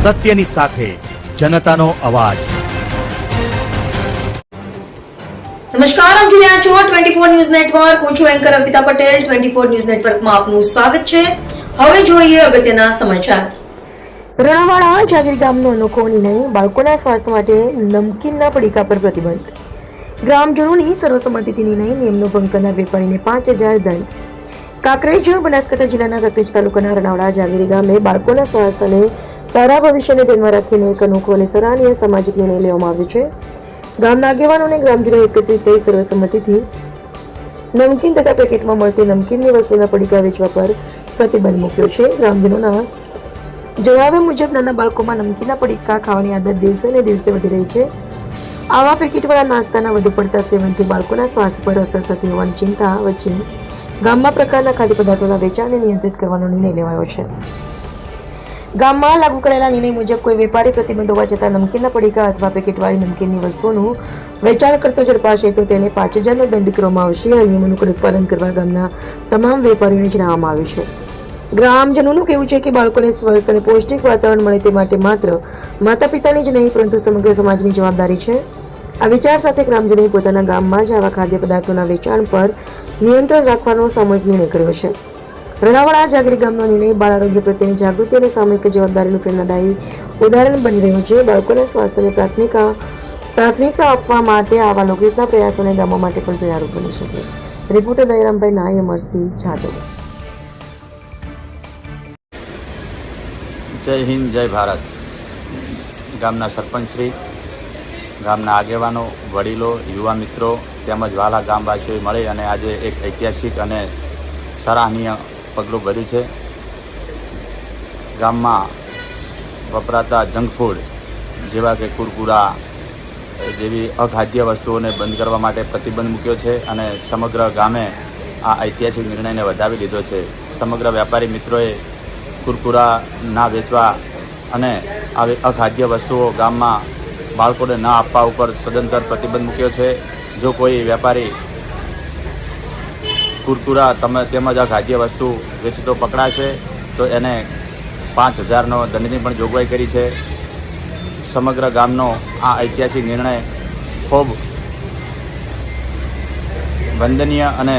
સત્યની સાથે જનતાનો અવાજ। નમસ્કાર, આપ જોઈ રહ્યા છો 24 ન્યૂઝ નેટવર્ક। હું છું એન્કર અર્પિતા પટેલ। 24 ન્યૂઝ નેટવર્કમાં આપનું સ્વાગત છે। હવે જોઈએ અગત્યના સમાચાર। રણાવાડા જાગીર ગામનો અનોખો નિર્ણય, બાળકોના સ્વાસ્થ્ય માટે નમકીનના પડીકા પર પ્રતિબંધ। ગ્રામજનોની સર્વસંમતિથી નિર્ણય, નિયમનો ભંગ કરનાર વેપારીને 5000 દંડ। કાંકરેજ બનાસકાંઠા જિલ્લાના કાંકરેજ તાલુકાના રણાવાડા જાગીર ગામે બાળકોના સ્વાસ્થ્ય અને સારા ભવિષ્યને ધ્યાનમાં રાખીને એક અનોખો અને સરાહનીય સામાજિક નિર્ણય લેવામાં આવ્યો છે। ગામના આગેવાનો અને ગ્રામજનો એકત્રિત થઈ સર્વસંમતિથી નમકીન તથા પેકેટમાં મળતી નમકીનની વસ્તુના પડીકા વેચવા પર પ્રતિબંધ મૂક્યો છે। ગ્રામજનોના જણાવ્યા મુજબ નાના બાળકોમાં નમકીનના પડીકા ખાવાની આદત દિવસે ને દિવસે વધી રહી છે। આવા પેકેટવાળા નાસ્તાના વધુ પડતા સેવનથી બાળકોના સ્વાસ્થ્ય પર અસર થતી હોવાની ચિંતા વચ્ચે ગામમાં પ્રકારના ખાદ્ય પદાર્થોના વેચાણને નિયંત્રિત કરવાનો નિર્ણય લેવાયો છે। ગામમાં લાગુ કરેલા નિર્ણય મુજબ કોઈ વેપારી પ્રતિબંધ હોવા છતાં નમકીનના પડીકા અથવા પેકેટવાળી નમકીનની વસ્તુઓનું વેચાણ કરતો ઝડપાશે તો તેને 5000નો દંડ કરવામાં આવશે। આ નિયમોનું કડક પાલન કરવા ગામના તમામ વેપારીઓને જણાવવામાં આવ્યું છે। ગ્રામજનોનું કહેવું છે કે બાળકોને સ્વસ્થ અને પૌષ્ટિક વાતાવરણ મળે તે માટે માત્ર માતા પિતાની જ નહીં પરંતુ સમગ્ર સમાજની જવાબદારી છે। આ વિચાર સાથે ગ્રામજનોએ પોતાના ગામમાં જ આવા ખાદ્ય પદાર્થોના વેચાણ પર નિયંત્રણ રાખવાનો સામૂહિક નિર્ણય કર્યો છે। રણાવાડા જાગીર ગામનો નિર્ણય બાળ આરોગ્ય પ્રત્યેની જાગૃતિ અને સામૂહિક જવાબદારીનું પ્રેરણાદાયી ઉદાહરણ બની રહ્યું છે। બાળકોના સ્વાસ્થ્યને પ્રાથમિકતા આપવા માટે આવા લોકહિતના પ્રયાસોને ગામો માટે પણ પ્રેરણારૂપ બની શકે। રિપોર્ટર દયારામભાઈ નાય, અમરસિંહ જાદવ। જય હિન્દ, જય ભારત। ગામના સરપંચશ્રી, ગામના આગેવાનો, વડીલો, યુવા મિત્રો તેમજ વાલા ગામવાસીઓએ મળી અને આજે એક ઐતિહાસિક અને સરાહનીય પગલું ભર્યું છે। ગામમાં વપરાતા જંક ફૂડ જેવા કે કુરકુરા જેવી અખાદ્ય વસ્તુઓને બંધ કરવા માટે પ્રતિબંધ મૂક્યો છે અને સમગ્ર ગામે આ ઐતિહાસિક નિર્ણયને વધાવી લીધો છે। સમગ્ર વેપારી મિત્રોએ કુરકુરા ના વેચવા અને આવી અખાદ્ય વસ્તુઓ ગામમાં બાળકોને ન આપવા ઉપર સદંતર પ્રતિબંધ મૂક્યો છે। જો કોઈ વેપારી કુરકુરા તેમજ અખાદ્ય વસ્તુ વેચતો પકડાશે તો એને 5000નો દંડની પણ જોગવાઈ કરી છે। સમગ્ર ગામનો આ ઐતિહાસિક નિર્ણય ખૂબ વંદનીય અને